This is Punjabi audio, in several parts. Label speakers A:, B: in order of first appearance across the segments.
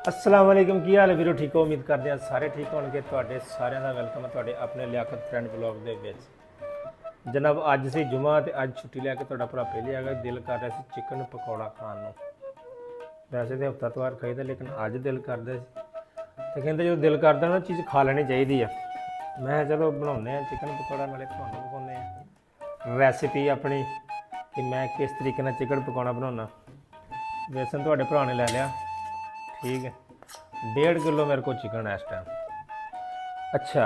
A: अस्सलाम वालेकुम की हाल है वीरो ठीक हो उम्मीद करते हैं सारे ठीक होंगे ਤੁਹਾਡੇ ਸਾਰਿਆਂ ਦਾ ਵੈਲਕਮ ਹੈ ਤੁਹਾਡੇ ਆਪਣੇ ਲਿਆਕਤ ਫਰੈਂਡ ਬਲੌਗ ਦੇ ਵਿੱਚ ਜਨਾਬ ਅੱਜ ਸੀ ਜੁਮਾ ਤੇ ਅੱਜ ਛੁੱਟੀ ਲੈ ਕੇ ਤੁਹਾਡਾ ਭਰਾ ਪਹਿਲੇ ਆ ਗਿਆ ਦਿਲ ਕਰ ਰਿਹਾ ਸੀ ਚਿਕਨ ਪਕੌੜਾ ਖਾਣ ਨੂੰ ਵੈਸੇ ਤੇ ਹਫਤਾ ਤਵਾਰ ਖਾਈਦਾ ਲੇਕਿਨ ਅੱਜ ਦਿਲ ਕਰਦਾ ਸੀ ਤੇ ਕਹਿੰਦੇ ਜਦੋਂ ਦਿਲ ਕਰਦਾ ਨਾ ਚੀਜ਼ ਖਾ ਲੈਣੀ ਚਾਹੀਦੀ ਆ ਮੈਂ ਚਲੋ ਬਣਾਉਂਦੇ ਆ ਚਿਕਨ ਪਕੌੜਾ ਨਾਲੇ ਤੁਹਾਨੂੰ ਦਿਖਾਉਂਦੇ ਆ ਰੈਸਿਪੀ ਆਪਣੀ ਕਿ ਮੈਂ ਕਿਸ ਤਰੀਕੇ ਨਾਲ ਚਿਕਨ ਪਕੌੜਾ ਬਣਾਉਣਾ ਵੇਸਣ ਤੁਹਾਡੇ ਭਰਾ ਨੇ ਲੈ ਲਿਆ ठीक है 1.5 किलो मेरे को चिकन है इस टाइम। अच्छा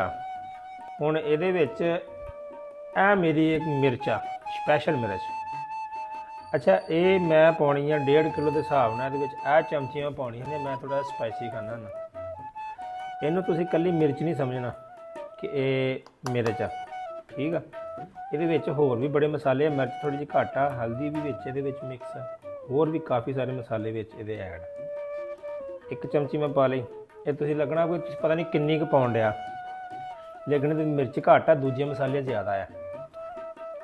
A: हुण इहदे विच ए मेरी एक मिर्चा स्पैशल मिर्च अच्छा ये मैं पाउणी है 1.5 किलो के हिसाब नाल इहदे विच ए चमचियां पाउणियां ने मैं थोड़ा स्पाइसी खाना ना इहनूं तुसीं कल्ली मिर्च नहीं समझना कि ये मिर्च आ ठीक है इहदे विच होर भी बड़े मसाले मिर्च थोड़ी जी घट आ हल्दी भी विच इहदे विच मिक्स आ होर भी काफ़ी सारे मसाले विच इहदे ऐड एक चमची मैं पा ली ये तुसीं लगना कोई पता नहीं किन्नी क पाउण डिया लेकिन मिर्च घट आ दूजे मसाले ज़्यादा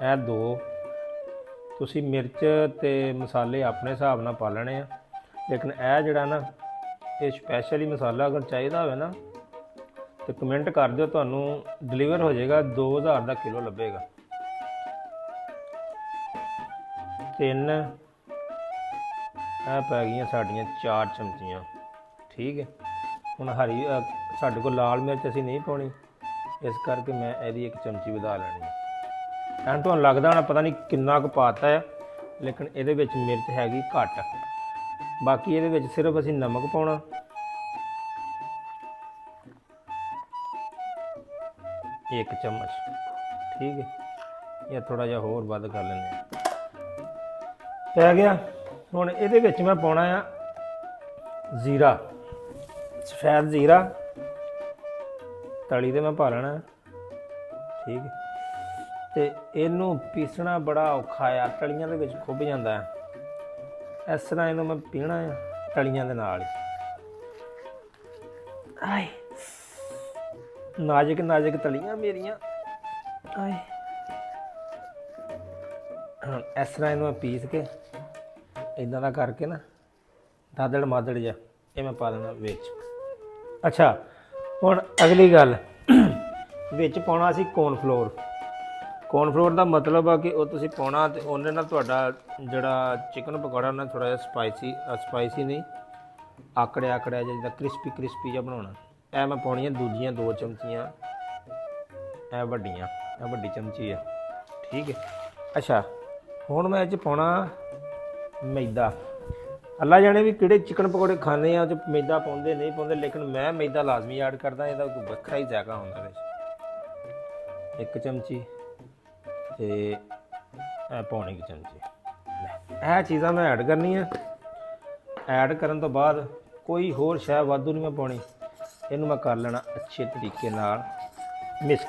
A: आ दो तुसीं मिर्च ते मसाले अपने हिसाब नाल पा लेने लेकिन यह जिहड़ा ना ये स्पैशल ही मसाला अगर चाहिए होवे ना तो कमेंट कर दिओ तुहानूं डिलीवर हो जाएगा 2000 का किलो लभेगा 3 पै गई साड़ियाँ 4 चमचियाँ ठीक है हुण हरी साडे कोल लाल मिर्च असीं नहीं पाउणी इस करके मैं इहदी एक चमची वधा लैणी है तुहानूं लगदा होना पता नहीं किन्ना कुछ पाता है लेकिन इहदे विच मिर्च हैगी घट बाकी इहदे विच सिर्फ असीं नमक पाउणा एक चम्मच ठीक है या थोड़ा जिहा होर वध कर लैंदे पै गया हुण इहदे विच मैं पाउणा आ जीरा सफेद जीरा तली तो मैं पा लेना ठीक है तो इनू पीसना बड़ा औखा आ तलियां दे विच खुभ जांदा है इस तरह इनू मैं पीना है तलियां दे नाल आए नाजुक नाजुक तलियां मेरियां आए इस तरह इनू पीस के इदां दा करके ना दादड़ मादड़ जा ये मैं पा देना विच अच्छा हुण अगली गल विच पाउणा सी कॉर्नफ्लोर का मतलब आ कि वो तुसीं पाउणा ते उहदे नाल तुहाडा जिहड़ा चिकन पकौड़ा ना थोड़ा जिहा स्पाइसी नहीं आकड़िया जिद्दां क्रिस्पी जिहा बनाउणा ए मैं पाउणियां दूजियां 2 चमचियां ए वड्डी चमची है ठीक है। अच्छा हुण मैं इह च पाउणा मैदा अल्लाह जाने भी किहड़े चिकन पकौड़े खाने मैदा पाउंदे नहीं पाउंदे लेकिन मैं मैदा लाजमी ऐड करदा इहदा कोई वखरा ही जायका हुंदा इहदे 1 चमची ते पौनी 1 चमची यह चीज़ां मैं ऐड करनी है ऐड करन तो बाद कोई होर शै वाधू नहीं मैं पाउणी इहनूं मैं कर लेना अच्छे तरीके नाल मिक्स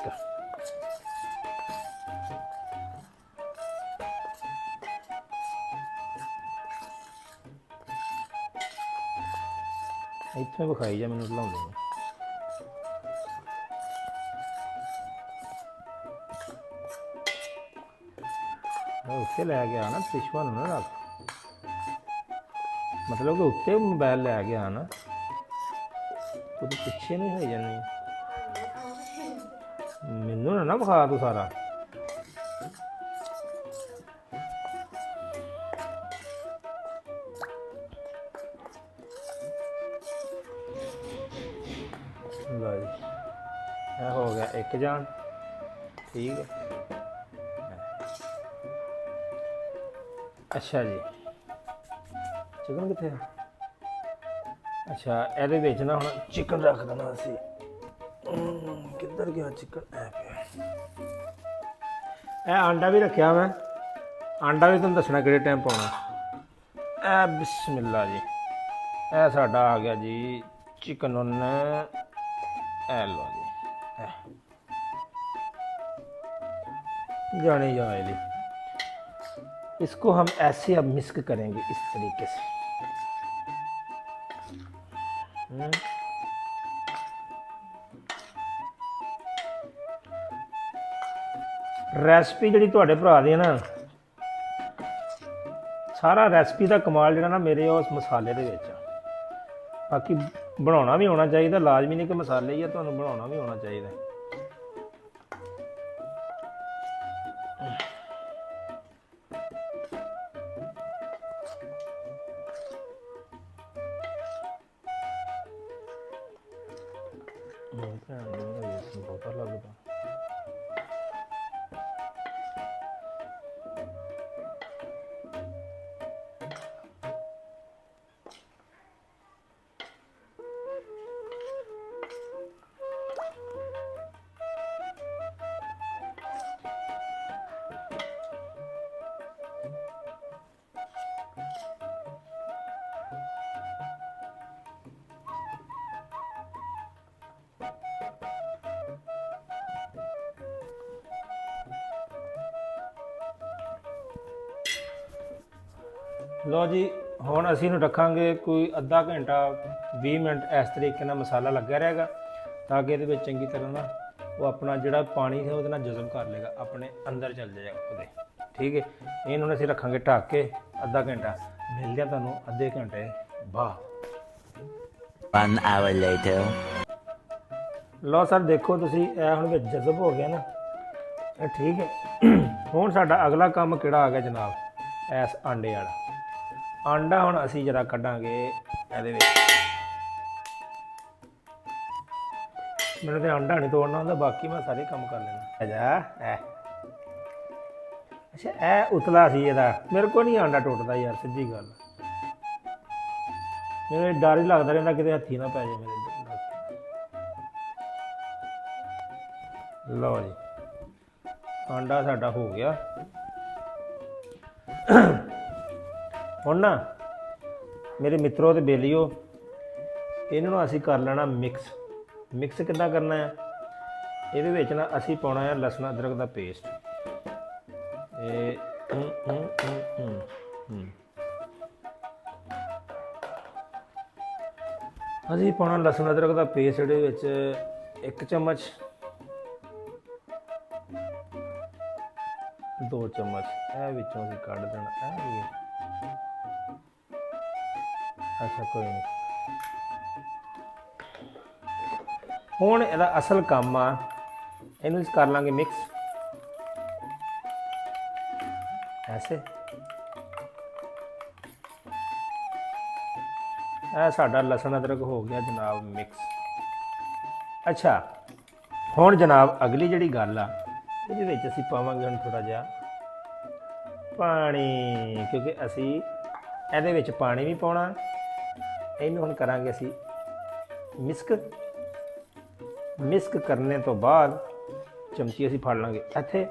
A: इत्थे विखाई जा मैनूं लाउंदे उत्ते लै गया ना पिछवा ना रख मतलब कि उत्ते मोबाइल लै गया ना तू पिछे नहीं हो जानी मैनू ना विखा तू सारा लो जी यह हो गया एक जान ठीक है। अच्छा जी चिकन कितने अच्छा ये बेच ना हम चिकन रख देना असी किधर गया चिकन ए आंडा भी रखा मैं आंडा भी तुम दसना कि टाइम पाना ए बिस्मिल्ला जी ए साडा आ गया जी चिकन उन्ने ए लो जी जाने जाए इसको हम ऐसे अब मिक्स करेंगे इस तरीके से रेसिपी जी तुहाडे भरा दी ना सारा रेसिपी का कमाल जो ना मेरे उस मसाले के ਬਾਕੀ ਬਣਾਉਣਾ ਵੀ ਆਉਣਾ ਚਾਹੀਦਾ, ਲਾਜ਼ਮੀ ਨਹੀਂ ਕਿ ਮਸਾਲੇ ਹੀ ਆ, ਤੁਹਾਨੂੰ ਬਣਾਉਣਾ ਵੀ ਆਉਣਾ ਚਾਹੀਦਾ। ਬਹੁਤਾ ਲੱਗਦਾ। ਲਓ ਜੀ, ਹੁਣ ਅਸੀਂ ਇਹਨੂੰ ਰੱਖਾਂਗੇ ਕੋਈ ਅੱਧਾ ਘੰਟਾ 20 ਮਿੰਟ ਇਸ ਤਰੀਕੇ ਨਾਲ ਮਸਾਲਾ ਲੱਗਿਆ ਰਹੇਗਾ, ਤਾਂ ਕਿ ਇਹਦੇ ਵਿੱਚ ਚੰਗੀ ਤਰ੍ਹਾਂ ਨਾ ਉਹ ਆਪਣਾ ਜਿਹੜਾ ਪਾਣੀ ਹੈ ਉਹਦੇ ਨਾਲ ਜਜ਼ਬ ਕਰ ਲੇਗਾ, ਆਪਣੇ ਅੰਦਰ ਚੱਲ ਜਾਏਗਾ ਉਹਦੇ। ਠੀਕ ਹੈ, ਇਹਨੂੰ ਅਸੀਂ ਰੱਖਾਂਗੇ ਢੱਕ ਕੇ ਅੱਧਾ ਘੰਟਾ। ਮਿਲਦੇ ਆ ਤੁਹਾਨੂੰ ਅੱਧੇ ਘੰਟੇ ਬਾਅਦ।
B: 1 hour later.
A: ਲਓ ਸਰ, ਦੇਖੋ ਤੁਸੀਂ ਇਹ ਹੁਣ ਵਿੱਚ ਜਜ਼ਬ ਹੋ ਗਿਆ ਨਾ, ਇਹ ਠੀਕ ਹੈ। ਹੁਣ ਸਾਡਾ ਅਗਲਾ ਕੰਮ ਕਿਹੜਾ ਆ ਗਿਆ ਜਨਾਬ, ਇਸ ਆਂਡੇ ਵਾਲਾ। ਆਂਡਾ ਹੁਣ ਅਸੀਂ ਜਰਾ ਕੱਢਾਂਗੇ ਇਹਦੇ ਵਿੱਚ। ਮੈਨੂੰ ਤੇ ਆਂਡਾ ਨਹੀਂ ਤੋੜਨਾ ਹੁੰਦਾ, ਬਾਕੀ ਮੈਂ ਸਾਰੇ ਕੰਮ ਕਰ ਲੈਣਾ। ਅੱਛਾ ਇਹ ਉਤਲਾ ਸੀ ਇਹਦਾ, ਮੇਰੇ ਕੋਲ ਨਹੀਂ ਆਂਡਾ ਟੁੱਟਦਾ ਯਾਰ, ਸਿੱਧੀ ਗੱਲ। ਮੈਨੂੰ ਡਰ ਹੀ ਲੱਗਦਾ ਰਹਿੰਦਾ ਕਿਤੇ ਹੱਥੀ ਨਾ ਪੈ ਜਾਏ ਮੇਰੇ। ਲਓ ਜੀ, ਆਂਡਾ ਸਾਡਾ ਹੋ ਗਿਆ। ਹੁਣ ਨਾ ਮੇਰੇ ਮਿੱਤਰੋ ਤੇ ਬੇਲੀਓ, ਇਹਨਾਂ ਨੂੰ ਅਸੀਂ ਕਰ ਲੈਣਾ ਮਿਕਸ। ਮਿਕਸ ਕਿੱਦਾਂ ਕਰਨਾ ਹੈ, ਇਹਦੇ ਵਿੱਚ ਨਾ ਅਸੀਂ ਪਾਉਣਾ ਹੈ ਲਸਣ ਅਦਰਕ ਦਾ ਪੇਸਟ। ਇਹ ਅਸੀਂ ਪਾਉਣਾ ਲਸਣ ਅਦਰਕ ਦਾ ਪੇਸਟ ਇਹਦੇ ਵਿੱਚ 1 ਚਮਚ, 2 ਚਮਚ ਇਹ ਵਿੱਚੋਂ ਅਸੀਂ ਕੱਢ ਦੇਣਾ। ਇਹ ਵੀ ਅੱਛਾ, ਕੋਈ ਨਹੀਂ। ਹੁਣ ਇਹਦਾ ਅਸਲ ਕੰਮ ਆ, ਇਹਨੂੰ ਕਰ ਲਾਂਗੇ ਮਿਕਸ ਐਸੇ। ਇਹ ਸਾਡਾ ਲਸਣ ਅਦਰਕ ਹੋ ਗਿਆ ਜਨਾਬ ਮਿਕਸ। ਅੱਛਾ, ਹੁਣ ਜਨਾਬ ਅਗਲੀ ਜਿਹੜੀ ਗੱਲ ਆ, ਇਹਦੇ ਵਿੱਚ ਅਸੀਂ ਪਾਵਾਂਗੇ ਹੁਣ ਥੋੜ੍ਹਾ ਜਿਹਾ ਪਾਣੀ, ਕਿਉਂਕਿ ਅਸੀਂ ਇਹਦੇ ਵਿੱਚ ਪਾਣੀ ਵੀ ਪਾਉਣਾ। ਇਹਨੂੰ ਹੁਣ ਕਰਾਂਗੇ ਅਸੀਂ ਮਿਕਸ ਕਰਨੇ ਤੋਂ ਬਾਅਦ ਚਮਚੀ ਅਸੀਂ ਫੜ ਲਾਂਗੇ ਇੱਥੇ।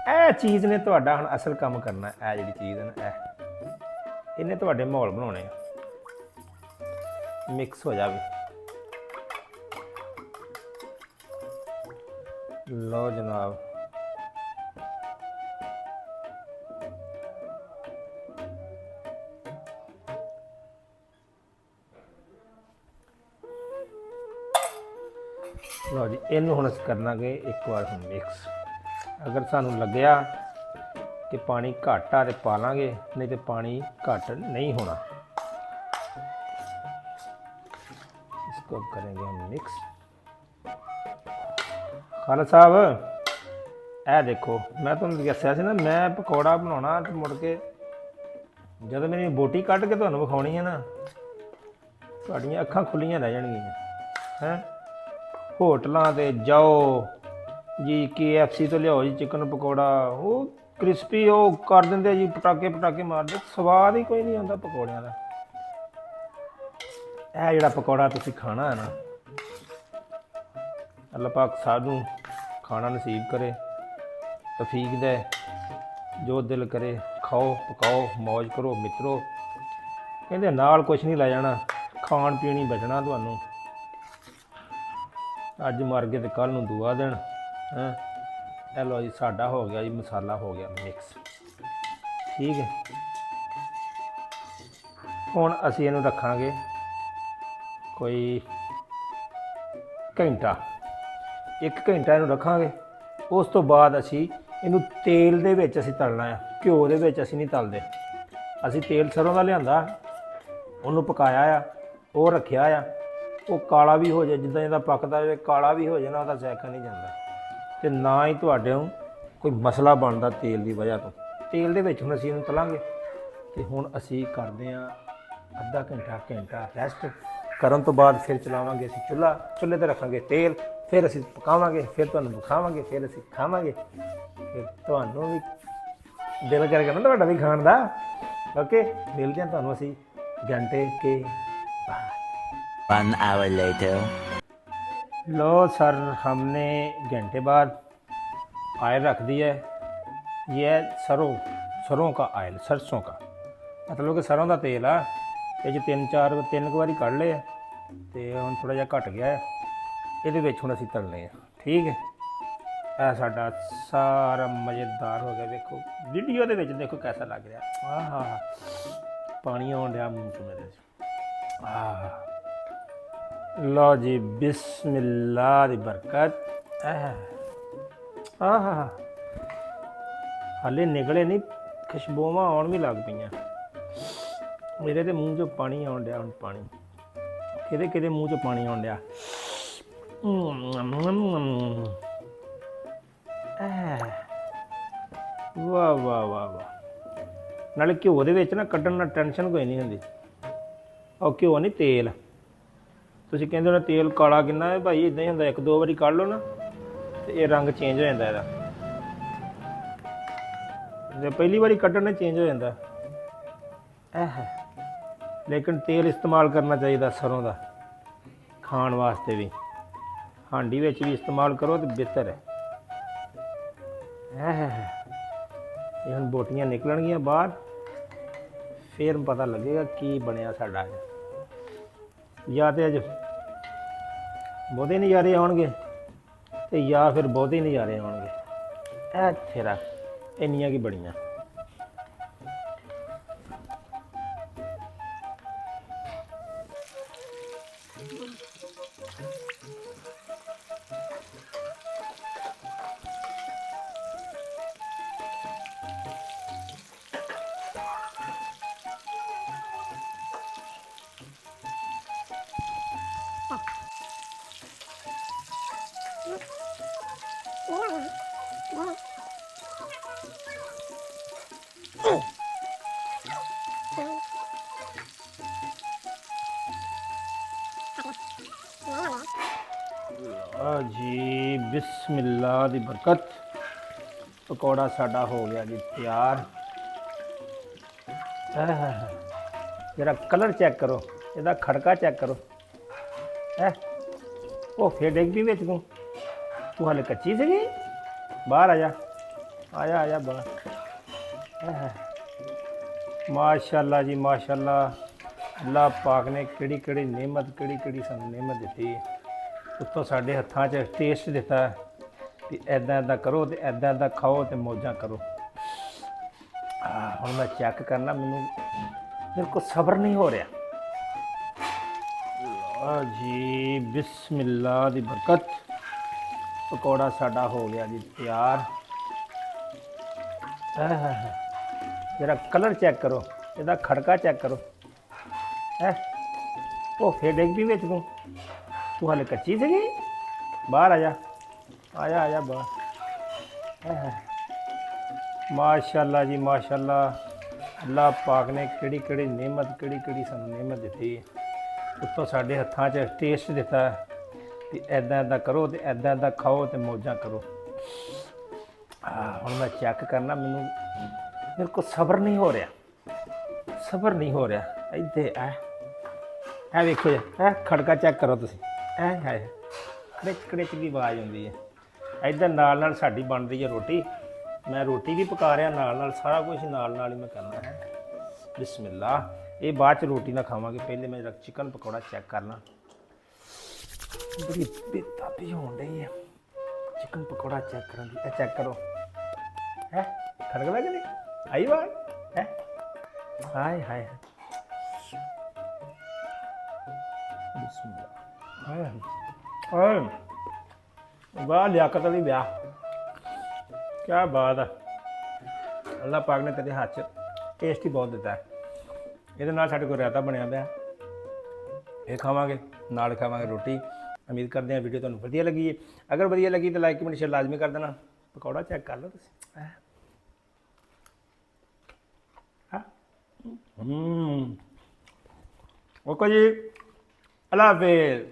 A: ਇਹ ਚੀਜ਼ ਨੇ ਤੁਹਾਡਾ ਹੁਣ ਅਸਲ ਕੰਮ ਕਰਨਾ। ਇਹ ਜਿਹੜੀ ਚੀਜ਼ ਹੈ ਨਾ, ਇਹਨੇ ਤੁਹਾਡੇ ਮਾਹੌਲ ਬਣਾਉਣੇ ਆ, ਮਿਕਸ ਹੋ ਜਾਵੇ। ਲਓ ਜਨਾਬ, ਲਓ ਜੀ, ਇਹਨੂੰ ਹੁਣ ਅਸੀਂ ਕਰਨਾਗੇ ਇੱਕ ਵਾਰ ਹੁਣ ਮਿਕਸ। ਅਗਰ ਸਾਨੂੰ ਲੱਗਿਆ ਕਿ ਪਾਣੀ ਘੱਟ ਆ ਤੇ ਪਾ ਲਾਂਗੇ, ਨਹੀਂ ਤੇ ਪਾਣੀ ਘੱਟ ਨਹੀਂ ਹੋਣਾ। इसको करेंगे हम मिक्स। ਖਾਲਸਾ ਸਾਹਿਬ, ਇਹ ਦੇਖੋ, ਮੈਂ ਤੁਹਾਨੂੰ ਦੱਸਿਆ ਸੀ ਨਾ ਮੈਂ ਪਕੌੜਾ ਬਣਾਉਣਾ, ਤੇ ਮੁੜ ਕੇ ਜਦੋਂ ਮੇਰੀ ਬੋਟੀ ਕੱਢ ਕੇ ਤੁਹਾਨੂੰ ਵਿਖਾਉਣੀ ਹੈ ਨਾ, ਤੁਹਾਡੀਆਂ ਅੱਖਾਂ ਖੁੱਲੀਆਂ ਰਹਿ ਜਾਣਗੀਆਂ। ਹੈਂ, ਹੋਟਲਾਂ 'ਤੇ ਜਾਓ ਜੀ, KFC ਤੋਂ ਲਿਆਓ ਜੀ ਚਿਕਨ ਪਕੌੜਾ, ਉਹ ਕ੍ਰਿਸਪੀ ਉਹ ਕਰ ਦਿੰਦੇ ਜੀ, ਪਟਾਕੇ ਮਾਰਦੇ, ਸਵਾਦ ਹੀ ਕੋਈ ਨਹੀਂ ਆਉਂਦਾ ਪਕੌੜਿਆਂ ਦਾ। ਇਹ ਜਿਹੜਾ ਪਕੌੜਾ ਤੁਸੀਂ ਖਾਣਾ ਹੈ ਨਾ, ਅੱਲਾਹ ਪਾਕ ਸਾਨੂੰ ਖਾਣਾ ਨਸੀਬ ਕਰੇ, ਤੌਫੀਕ ਦੇ, ਜੋ ਦਿਲ ਕਰੇ ਖਾਓ ਪਕਾਓ ਮौज ਕਰੋ ਮਿੱਤਰੋ। ਕਹਿੰਦੇ ਨਾਲ ਕੁਛ ਨਹੀਂ ਲੈ ਜਾਣਾ, ਖਾਣ ਪੀਣ ਹੀ ਬਚਣਾ ਤੁਹਾਨੂੰ। ਅੱਜ ਮਰ ਗਏ ਤੇ ਕੱਲ੍ਹ ਨੂੰ ਦੁਆ ਦੇਣ। ਹੈਂ, ਇਹ ਲਓ ਜੀ, ਸਾਡਾ ਹੋ ਗਿਆ ਜੀ, ਮਸਾਲਾ ਹੋ ਗਿਆ ਮਿਕਸ। ਠੀਕ ਹੈ, ਹੁਣ ਅਸੀਂ ਇਹਨੂੰ ਰੱਖਾਂਗੇ ਕੋਈ ਘੰਟਾ, 1 ਘੰਟਾ ਇਹਨੂੰ ਰੱਖਾਂਗੇ। ਉਸ ਤੋਂ ਬਾਅਦ ਅਸੀਂ ਇਹਨੂੰ ਤੇਲ ਦੇ ਵਿੱਚ ਅਸੀਂ ਤਲਣਾ ਆ, ਘਿਓ ਦੇ ਵਿੱਚ ਅਸੀਂ ਨਹੀਂ ਤਲਦੇ। ਅਸੀਂ ਤੇਲ ਸਰੋਂ ਦਾ ਲਿਆਂਦਾ, ਉਹਨੂੰ ਪਕਾਇਆ ਆ, ਉਹ ਰੱਖਿਆ ਆ। ਉਹ ਕਾਲਾ ਵੀ ਹੋ ਜਾਏ, ਜਿੱਦਾਂ ਜਿੱਦਾਂ ਪੱਕਦਾ ਜਾਵੇ ਕਾਲਾ ਵੀ ਹੋ ਜਾਏ ਨਾ, ਉਹਦਾ ਜ਼ਾਇਕਾ ਨਹੀਂ ਜਾਂਦਾ ਤੇ ਨਾ ਹੀ ਤੁਹਾਡੇ ਨੂੰ ਕੋਈ ਮਸਲਾ ਬਣਦਾ ਤੇਲ ਦੀ ਵਜ੍ਹਾ ਤੋਂ। ਤੇਲ ਦੇ ਵਿੱਚ ਹੁਣ ਅਸੀਂ ਇਹਨੂੰ ਤਲਾਂਗੇ ਤੇ ਹੁਣ ਅਸੀਂ ਕਰਦੇ ਹਾਂ ਅੱਧਾ ਘੰਟਾ ਰੈਸਟ ਕਰਨ ਤੋਂ ਬਾਅਦ ਫਿਰ ਚਲਾਵਾਂਗੇ ਅਸੀਂ ਚੁੱਲ੍ਹੇ ਤੇ ਰੱਖਾਂਗੇ ਤੇਲ, ਫਿਰ ਅਸੀਂ ਪਕਾਵਾਂਗੇ, ਫਿਰ ਤੁਹਾਨੂੰ ਦਿਖਾਵਾਂਗੇ, ਫਿਰ ਅਸੀਂ ਖਾਵਾਂਗੇ, ਫਿਰ ਤੁਹਾਨੂੰ ਵੀ ਦਿਲ ਕਰੇਗਾ ਨਾ ਤੁਹਾਡਾ ਵੀ ਖਾਣ ਦਾ। ਓਕੇ, ਮਿਲਦੇ ਹਾਂ ਤੁਹਾਨੂੰ ਅਸੀਂ घंटे के बाद।
B: 1 hour later.
A: लो सर, हमने घंटे बाद ऑयल रख दिया है। ये है सरों का ऑयल, सरसों का, मतलब कि सरों का तेल आ। ये तीन कुछ बारी कढ़ लिया तो हम थोड़ा जिहा घट गया है। ये ਹੁਣ ਅਸੀਂ तलने हैं। ठीक है, ਇਹ ਸਾਡਾ ਸਾਰਾ ਮਜ਼ੇਦਾਰ ਹੋ ਗਿਆ। ਦੇਖੋ ਵੀਡੀਓ ਦੇ ਵਿੱਚ ਦੇਖੋ कैसा लग रहा। ਆਹ ਪਾਣੀ ਆਉਣ ਡਿਆ ਮੂੰਹ 'ਚ ਮੇਰੇ। ਲਓ ਜੀ, ਬਿਸਮਿਲ੍ਲਾ ਦੀ ਬਰਕਤ। ਹਾਲੇ ਨਿਕਲੇ ਨਹੀਂ, ਖੁਸ਼ਬੂਆਂ ਆਉਣ ਵੀ ਲੱਗ ਪਈਆਂ। ਮੇਰੇ ਤੇ ਮੂੰਹ 'ਚੋਂ ਪਾਣੀ ਆਉਣ ਡਿਆ। ਹੁਣ ਪਾਣੀ ਕਿਹਦੇ ਮੂੰਹ 'ਚੋਂ ਪਾਣੀ ਆਉਣ ਡਿਆ। ਵਾਹ ਵਾਹ ਵਾਹ ਵਾਹ। ਨਾਲੇ ਘਿਓ ਦੇ ਵਿੱਚ ਨਾ ਕੱਢਣ ਨਾਲ ਟੈਨਸ਼ਨ ਕੋਈ ਨਹੀਂ ਹੁੰਦੀ। ਉਹ ਘਿਓ ਨਹੀਂ, ਤੇਲ। ਤੁਸੀਂ ਕਹਿੰਦੇ ਹੋ ਤੇਲ ਕਾਲਾ ਕਿੰਨਾ ਹੈ ਭਾਈ, ਇਦਾਂ ਹੀ ਹੁੰਦਾ। 1-2 ਵਾਰੀ ਕੱਢ ਲਓ ਨਾ ਤੇ ਇਹ ਰੰਗ ਚੇਂਜ ਹੋ ਜਾਂਦਾ ਇਹਦਾ। ਜੇ ਪਹਿਲੀ ਵਾਰੀ ਕੱਢਣ ਨਾਲ ਚੇਂਜ ਹੋ ਜਾਂਦਾ। ਲੇਕਿਨ ਤੇਲ ਇਸਤੇਮਾਲ ਕਰਨਾ ਚਾਹੀਦਾ ਸਰੋਂ ਦਾ, ਖਾਣ ਵਾਸਤੇ ਵੀ। ਹਾਂਡੀ ਵਿੱਚ ਵੀ ਇਸਤੇਮਾਲ ਕਰੋ ਤਾਂ ਬਿਹਤਰ ਹੈ। ਇਹ ਹੁਣ ਬੋਟੀਆਂ ਨਿਕਲਣਗੀਆਂ ਬਾਹਰ, ਫਿਰ ਪਤਾ ਲੱਗੇਗਾ ਕੀ ਬਣਿਆ ਸਾਡਾ ਅੱਜ। ਜਾਂ ਤਾਂ ਅੱਜ ਬਹੁਤੇ ਨਜ਼ਾਰੇ ਆਉਣਗੇ ਤੇ ਜਾਂ ਫਿਰ ਬਹੁਤੇ ਨਜ਼ਾਰੇ ਆਉਣਗੇ। ਇਹ ਤੇਰਾ ਇੰਨੀਆਂ ਕੀ ਬੜੀਆਂ। ਜੀ ਬਿਸਮਿਲ੍ਲਾ ਦੀ ਬਰਕਤ। ਪਕੌੜਾ ਸਾਡਾ ਹੋ ਗਿਆ ਜੀ ਤਿਆਰ। ਜਰਾ ਕਲਰ ਚੈੱਕ ਕਰੋ, ਇਹਦਾ ਖੜਕਾ ਚੈੱਕ ਕਰੋ। ਉਹ ਫੇਰ ਡਿੱਗ ਪਈ ਵਿੱਚ ਤੂੰ ਹਾਲੇ ਕੱਚੀ ਸੀਗੀ। ਬਾਹਰ ਆ ਜਾ ਬਾਹਰ। ਮਾਸ਼ਾਅੱਲਾ ਜੀ ਮਾਸ਼ਾਅੱਲਾ। ਅੱਲਾਹ ਪਾਕ ਨੇ ਕਿਹੜੀ ਨਿਹਮਤ, ਕਿਹੜੀ ਸਾਨੂੰ ਨਿਹਮਤ ਦਿੱਤੀ। ਉੱਤੋਂ ਸਾਡੇ ਹੱਥਾਂ 'ਚ ਟੇਸਟ ਦਿੱਤਾ ਵੀ ਇੱਦਾਂ ਕਰੋ ਅਤੇ ਇੱਦਾਂ ਖਾਓ ਅਤੇ ਮੌਜਾਂ ਕਰੋ। ਹੁਣ ਮੈਂ ਚੈੱਕ ਕਰਨਾ, ਮੇਰੇ ਕੋਲ ਸਬਰ ਨਹੀਂ ਹੋ ਰਿਹਾ। ਲਓ ਜੀ ਬਿਸਮਿਲ੍ਲਾ ਦੀ ਬਰਕਤ। ਪਕੌੜਾ ਸਾਡਾ ਹੋ ਗਿਆ ਜੀ ਤਿਆਰ। ਜਰਾ ਕਲਰ ਚੈੱਕ ਕਰੋ, ਇਹਦਾ ਖੜਕਾ ਚੈੱਕ ਕਰੋ। ਉਹ ਫੇਰ ਡਿੱਗ ਪਈ ਵਿੱਚ ਤੂੰ ਹਾਲੇ ਕੱਚੀ ਸੀਗੀ। ਬਾਹਰ ਆ ਜਾ ਬਾਹਰ। ਮਾਸ਼ਾਅੱਲਾ ਜੀ ਮਾਸ਼ਾਅੱਲਾ। ਅੱਲਾਹ ਪਾਕ ਨੇ ਕਿਹੜੀ ਨਿਹਮਤ, ਕਿਹੜੀ ਸਾਨੂੰ ਨਿਹਮਤ ਦਿੱਤੀ। ਉੱਤੋਂ ਸਾਡੇ ਹੱਥਾਂ 'ਚ ਟੇਸਟ ਦਿੱਤਾ ਵੀ ਇੱਦਾਂ ਕਰੋ ਅਤੇ ਇੱਦਾਂ ਖਾਓ ਅਤੇ ਮੌਜਾਂ ਕਰੋ। ਹੁਣ ਮੈਂ ਚੈੱਕ ਕਰਨਾ, ਮੇਰੇ ਕੋਲ ਸਬਰ ਨਹੀਂ ਹੋ ਰਿਹਾ। ਇੱਥੇ ਇਹ ਵੇਖੋ ਜੀ, ਖੜਕਾ ਚੈੱਕ ਕਰੋ ਤੁਸੀਂ। ਕੜਿਚ ਦੀ ਆਵਾਜ਼ ਆਉਂਦੀ ਹੈ। ਇੱਧਰ ਨਾਲ ਸਾਡੀ ਬਣ ਰਹੀ ਹੈ ਰੋਟੀ। ਮੈਂ ਰੋਟੀ ਵੀ ਪਕਾ ਰਿਹਾ ਨਾਲ ਸਾਰਾ ਕੁਝ ਨਾਲ ਹੀ ਮੈਂ ਕਰਨਾ ਹੈ। ਬਿਸਮਿਲ੍ਲਾ। ਇਹ ਬਾਅਦ 'ਚ ਰੋਟੀ ਨਾਲ ਖਾਵਾਂਗੇ, ਪਹਿਲੇ ਮੈਂ ਜਰਾ ਚਿਕਨ ਪਕੌੜਾ ਚੈੱਕ ਕਰਨਾ। ਬੜੀ ਬੇਤਾਬੀ ਹੋਣ ਡਈ ਹੈ ਚਿਕਨ ਪਕੌੜਾ ਚੈੱਕ ਕਰਨ ਦੀ। ਇਹ ਚੈੱਕ ਕਰੋ, ਖੜਕਦਾ ਕਿ ਨਹੀਂ? ਆਈ ਆਵਾਜ਼। ਹਾਏ ਵਾਹ ਲਿਆਕਤ ਅਲੀ ਵਿਆਹ, ਕਿਆ ਬਾਤ ਹੈ। ਅੱਲਾਹ ਪਾਕ ਨੇ ਤੇਰੇ ਹੱਥ 'ਚ ਟੇਸਟ ਹੀ ਬਹੁਤ ਦਿੱਤਾ ਹੈ। ਇਹਦੇ ਨਾਲ ਸਾਡੇ ਕੋਲ ਰਾਇਤਾ ਬਣਿਆ ਪਿਆ, ਇਹ ਖਾਵਾਂਗੇ, ਨਾਲ ਖਾਵਾਂਗੇ ਰੋਟੀ। ਉਮੀਦ ਕਰਦੇ ਹਾਂ ਵੀਡੀਓ ਤੁਹਾਨੂੰ ਵਧੀਆ ਲੱਗੀ ਹੈ। ਅਗਰ ਵਧੀਆ ਲੱਗੀ ਤਾਂ ਲਾਈਕ ਕਮੈਂਟ ਸ਼ੇਅਰ ਲਾਜ਼ਮੀ ਕਰ ਦੇਣਾ। ਪਕੌੜਾ ਚੈੱਕ ਕਰ ਲਓ ਤੁਸੀਂ। ਓਕੇ ਜੀ, ਅੱਲਾ ਹਾਫਿਜ਼।